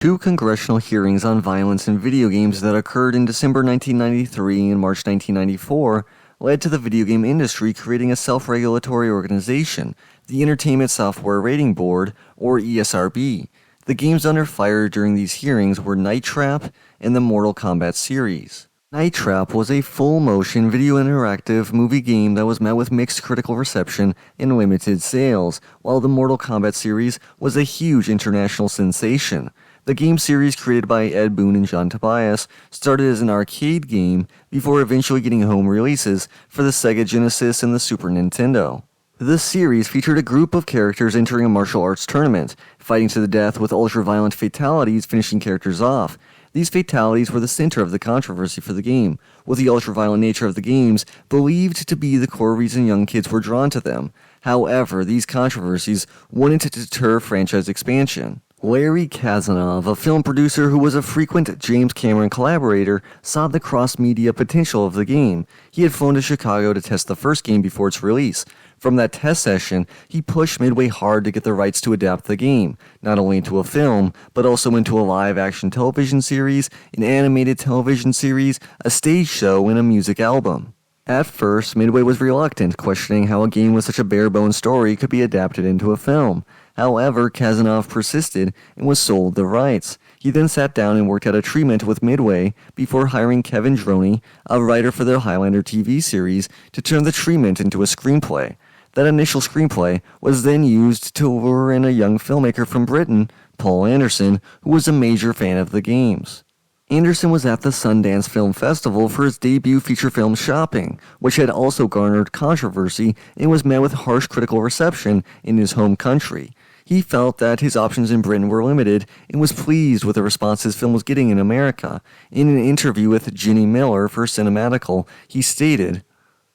Two congressional hearings on violence in video games that occurred in December 1993 and March 1994 led to the video game industry creating a self-regulatory organization, the Entertainment Software Rating Board, or ESRB. The games under fire during these hearings were Night Trap and the Mortal Kombat series. Night Trap was a full-motion video interactive movie game that was met with mixed critical reception and limited sales, while the Mortal Kombat series was a huge international sensation. The game series, created by Ed Boon and John Tobias, started as an arcade game before eventually getting home releases for the Sega Genesis and the Super Nintendo. The series featured a group of characters entering a martial arts tournament, fighting to the death with ultra-violent fatalities finishing characters off. These fatalities were the center of the controversy for the game, with the ultra-violent nature of the games believed to be the core reason young kids were drawn to them. However, these controversies wouldn't deter franchise expansion. Larry Kazanov, a film producer who was a frequent James Cameron collaborator, saw the cross-media potential of the game. He had flown to Chicago to test the first game before its release. From that test session, he pushed Midway hard to get the rights to adapt the game, not only into a film, but also into a live-action television series, an animated television series, a stage show, and a music album. At first, Midway was reluctant, questioning how a game with such a bare-bones story could be adapted into a film. However, Kazanov persisted and was sold the rights. He then sat down and worked out a treatment with Midway before hiring Kevin Droney, a writer for the Highlander TV series, to turn the treatment into a screenplay. That initial screenplay was then used to lure in a young filmmaker from Britain, Paul Anderson, who was a major fan of the games. Anderson was at the Sundance Film Festival for his debut feature film Shopping, which had also garnered controversy and was met with harsh critical reception in his home country. He felt that his options in Britain were limited and was pleased with the response his film was getting in America. In an interview with Ginny Miller for Cinematical, he stated,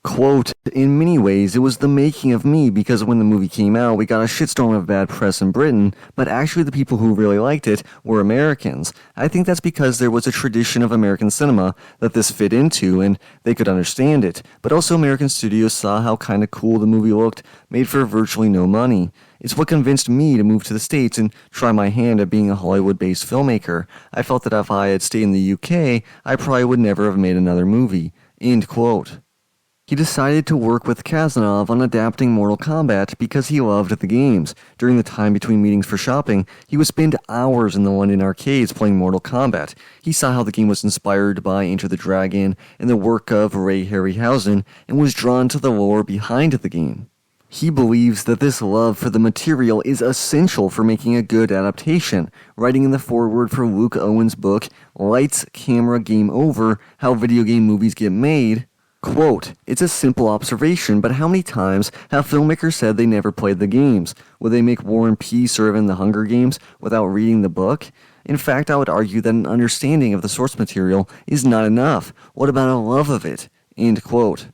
quote, "In many ways, it was the making of me because when the movie came out, we got a shitstorm of bad press in Britain, but actually the people who really liked it were Americans. I think that's because there was a tradition of American cinema that this fit into, and they could understand it. But also American studios saw how kinda cool the movie looked, made for virtually no money. It's what convinced me to move to the States and try my hand at being a Hollywood-based filmmaker. I felt that if I had stayed in the UK, I probably would never have made another movie." End quote. He decided to work with Kazanov on adapting Mortal Kombat because he loved the games. During the time between meetings for Shopping, he would spend hours in the London arcades playing Mortal Kombat. He saw how the game was inspired by Enter the Dragon and the work of Ray Harryhausen and was drawn to the lore behind the game. He believes that this love for the material is essential for making a good adaptation, writing in the foreword for Luke Owen's book, Lights, Camera, Game Over, How Video Game Movies Get Made, quote, "It's a simple observation, but how many times have filmmakers said they never played the games? Would they make War and Peace or even The Hunger Games without reading the book? In fact, I would argue that an understanding of the source material is not enough. What about a love of it?" End quote.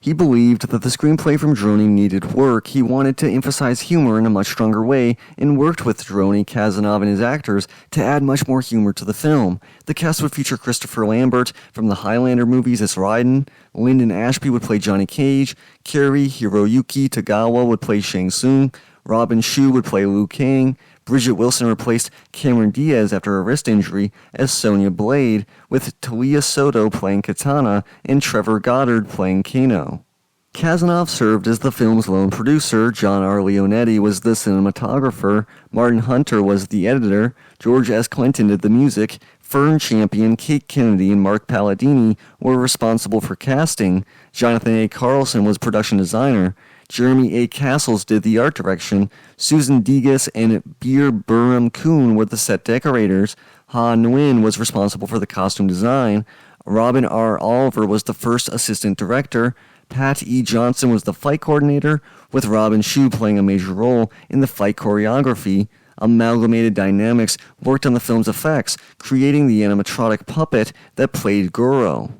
He believed that the screenplay from Droney needed work. He wanted to emphasize humor in a much stronger way and worked with Droney, Kazanov, and his actors to add much more humor to the film. The cast would feature Christopher Lambert from the Highlander movies as Raiden, Lyndon Ashby would play Johnny Cage, Kerry Hiroyuki Tagawa would play Shang Tsung, Robin Shou would play Liu Kang, Bridget Wilson replaced Cameron Diaz after a wrist injury as Sonya Blade, with Talia Soto playing Katana and Trevor Goddard playing Kano. Kazanov served as the film's lone producer, John R. Leonetti was the cinematographer, Martin Hunter was the editor, George S. Clinton did the music, Fern Champion, Kate Kennedy, and Mark Palladini were responsible for casting, Jonathan A. Carlson was production designer, Jeremy A. Castles did the art direction, Susan Degas and Beer Burham Kuhn were the set decorators, Ha Nguyen was responsible for the costume design, Robin R. Oliver was the first assistant director, Pat E. Johnson was the fight coordinator, with Robin Shou playing a major role in the fight choreography. Amalgamated Dynamics worked on the film's effects, creating the animatronic puppet that played Goro.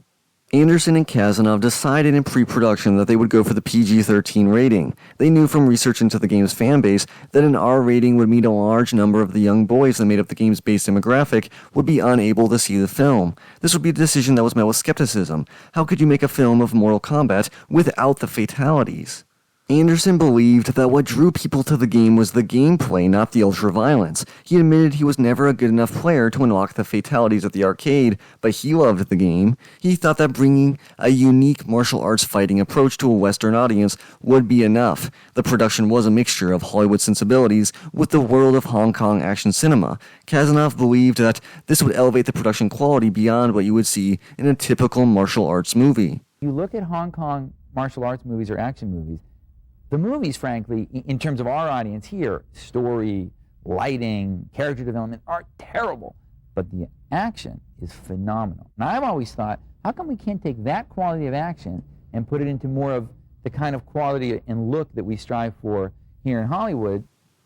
Anderson and Kazanov decided in pre-production that they would go for the PG-13 rating. They knew from research into the game's fanbase that an R rating would mean a large number of the young boys that made up the game's base demographic would be unable to see the film. This would be a decision that was met with skepticism. How could you make a film of Mortal Kombat without the fatalities? Anderson believed that what drew people to the game was the gameplay, not the ultra-violence. He admitted he was never a good enough player to unlock the fatalities at the arcade, but he loved the game. He thought that bringing a unique martial arts fighting approach to a Western audience would be enough. The production was a mixture of Hollywood sensibilities with the world of Hong Kong action cinema. Kazanov believed that this would elevate the production quality beyond what you would see in a typical martial arts movie. You look at Hong Kong martial arts movies or action movies, the movies, frankly, in terms of our audience here, story, lighting, character development, are terrible. But the action is phenomenal. And I've always thought, how come we can't take that quality of action and put it into more of the kind of quality and look that we strive for here in Hollywood?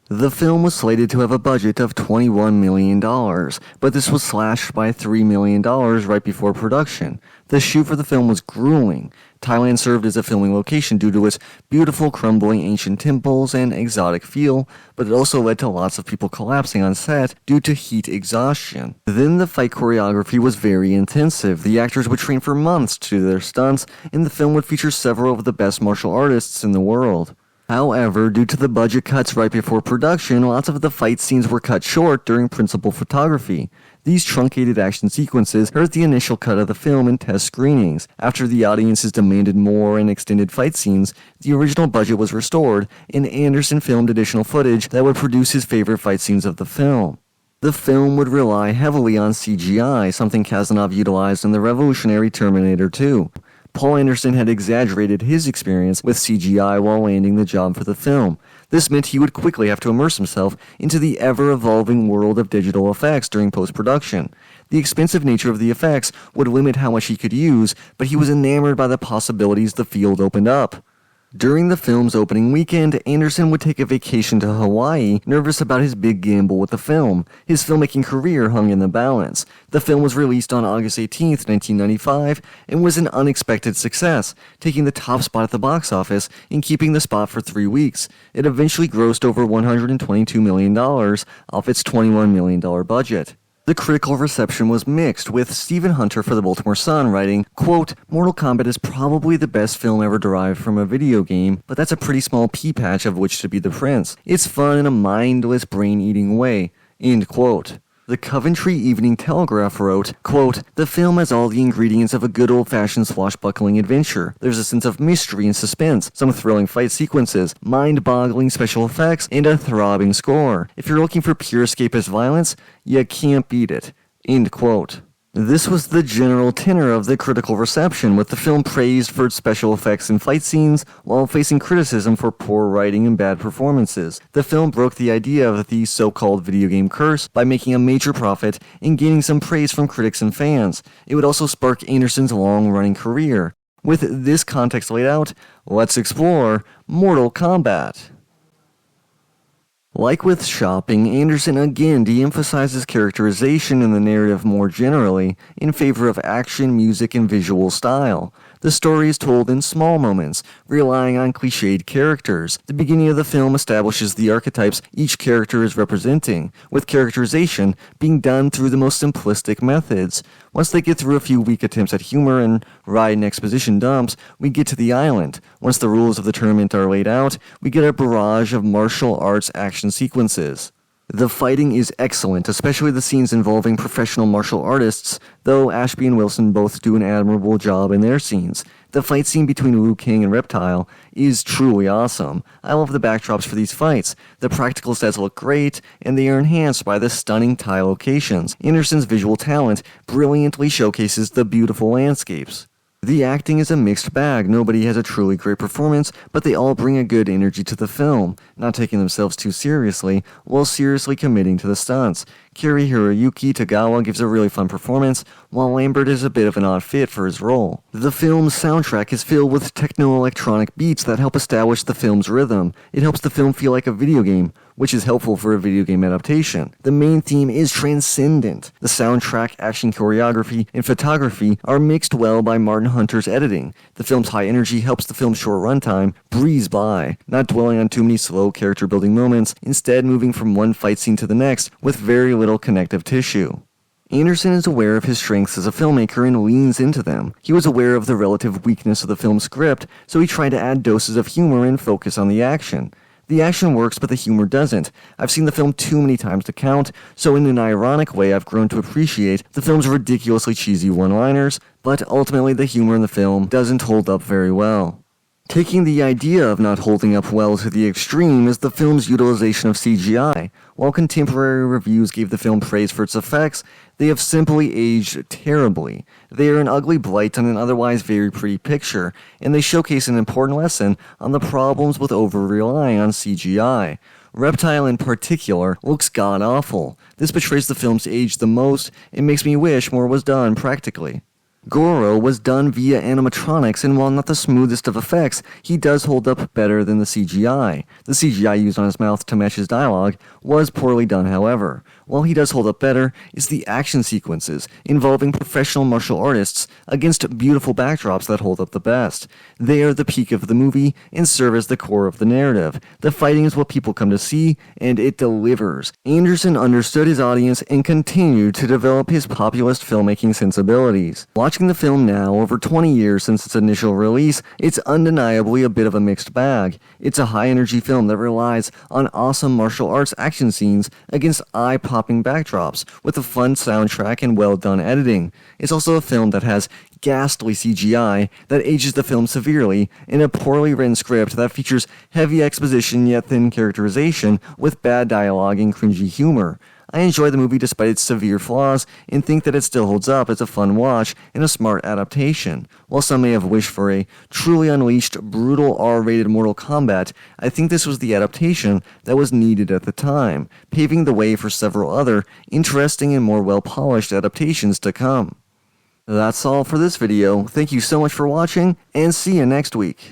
The film was slated to have a budget of $21 million, but this was slashed by $3 million right before production. The shoot for the film was grueling. Thailand served as a filming location due to its beautiful crumbling ancient temples and exotic feel, but it also led to lots of people collapsing on set due to heat exhaustion. Then the fight choreography was very intensive. The actors would train for months to do their stunts, and the film would feature several of the best martial artists in the world. However, due to the budget cuts right before production, lots of the fight scenes were cut short during principal photography. These truncated action sequences hurt the initial cut of the film in test screenings. After the audiences demanded more and extended fight scenes, the original budget was restored, and Anderson filmed additional footage that would produce his favorite fight scenes of the film. The film would rely heavily on CGI, something Kazanov utilized in the revolutionary Terminator 2. Paul Anderson had exaggerated his experience with CGI while landing the job for the film. This meant he would quickly have to immerse himself into the ever-evolving world of digital effects during post-production. The expensive nature of the effects would limit how much he could use, but he was enamored by the possibilities the field opened up. During the film's opening weekend, Anderson would take a vacation to Hawaii, nervous about his big gamble with the film. His filmmaking career hung in the balance. The film was released on August 18, 1995, and was an unexpected success, taking the top spot at the box office and keeping the spot for 3 weeks. It eventually grossed over $122 million off its $21 million budget. The critical reception was mixed, with Stephen Hunter for the Baltimore Sun writing, quote, "Mortal Kombat is probably the best film ever derived from a video game, but that's a pretty small pea patch of which to be the prince. It's fun in a mindless, brain-eating way," end quote. The Coventry Evening Telegraph wrote, quote, "The film has all the ingredients of a good old-fashioned swashbuckling adventure. There's a sense of mystery and suspense, some thrilling fight sequences, mind-boggling special effects, and a throbbing score. If you're looking for pure escapist violence, you can't beat it," end quote. This was the general tenor of the critical reception, with the film praised for its special effects and fight scenes, while facing criticism for poor writing and bad performances. The film broke the idea of the so-called video game curse by making a major profit and gaining some praise from critics and fans. It would also spark Anderson's long-running career. With this context laid out, let's explore Mortal Kombat. Like with Shopping, Anderson again de-emphasizes characterization in the narrative more generally, in favor of action, music, and visual style. The story is told in small moments, relying on cliched characters. The beginning of the film establishes the archetypes each character is representing, with characterization being done through the most simplistic methods. Once they get through a few weak attempts at humor and ride and exposition dumps, we get to the island. Once the rules of the tournament are laid out, we get a barrage of martial arts action sequences. The fighting is excellent, especially the scenes involving professional martial artists, though Ashby and Wilson both do an admirable job in their scenes. The fight scene between Liu Kang and Reptile is truly awesome. I love the backdrops for these fights. The practical sets look great, and they are enhanced by the stunning Thai locations. Anderson's visual talent brilliantly showcases the beautiful landscapes. The acting is a mixed bag. Nobody has a truly great performance, but they all bring a good energy to the film, not taking themselves too seriously, while seriously committing to the stunts. Kiri Hiroyuki Tagawa gives a really fun performance, while Lambert is a bit of an odd fit for his role. The film's soundtrack is filled with techno-electronic beats that help establish the film's rhythm. It helps the film feel like a video game, which is helpful for a video game adaptation. The main theme is transcendent. The soundtrack, action choreography, and photography are mixed well by Martin Hunter's editing. The film's high energy helps the film's short runtime breeze by, not dwelling on too many slow character-building moments, instead moving from one fight scene to the next with very little connective tissue. Anderson is aware of his strengths as a filmmaker and leans into them. He was aware of the relative weakness of the film's script, so he tried to add doses of humor and focus on the action. The action works, but the humor doesn't. I've seen the film too many times to count, so in an ironic way I've grown to appreciate the film's ridiculously cheesy one-liners, but ultimately the humor in the film doesn't hold up very well. Taking the idea of not holding up well to the extreme is the film's utilization of CGI. While contemporary reviews gave the film praise for its effects, they have simply aged terribly. They are an ugly blight on an otherwise very pretty picture, and they showcase an important lesson on the problems with over-relying on CGI. Reptile in particular looks god-awful. This betrays the film's age the most and makes me wish more was done practically. Goro was done via animatronics, and while not the smoothest of effects, he does hold up better than the CGI. The CGI used on his mouth to match his dialogue was poorly done, however. While he does hold up better, it's the action sequences involving professional martial artists against beautiful backdrops that hold up the best. They are the peak of the movie and serve as the core of the narrative. The fighting is what people come to see, and it delivers. Anderson understood his audience and continued to develop his populist filmmaking sensibilities. Watching the film now, over 20 years since its initial release, it's undeniably a bit of a mixed bag. It's a high-energy film that relies on awesome martial arts action scenes against eye-popping backdrops, with a fun soundtrack and well-done editing. It's also a film that has ghastly CGI that ages the film severely, and a poorly written script that features heavy exposition yet thin characterization with bad dialogue and cringy humor. I enjoy the movie despite its severe flaws and think that it still holds up as a fun watch and a smart adaptation. While some may have wished for a truly unleashed, brutal R-rated Mortal Kombat, I think this was the adaptation that was needed at the time, paving the way for several other interesting and more well-polished adaptations to come. That's all for this video. Thank you so much for watching, and see you next week.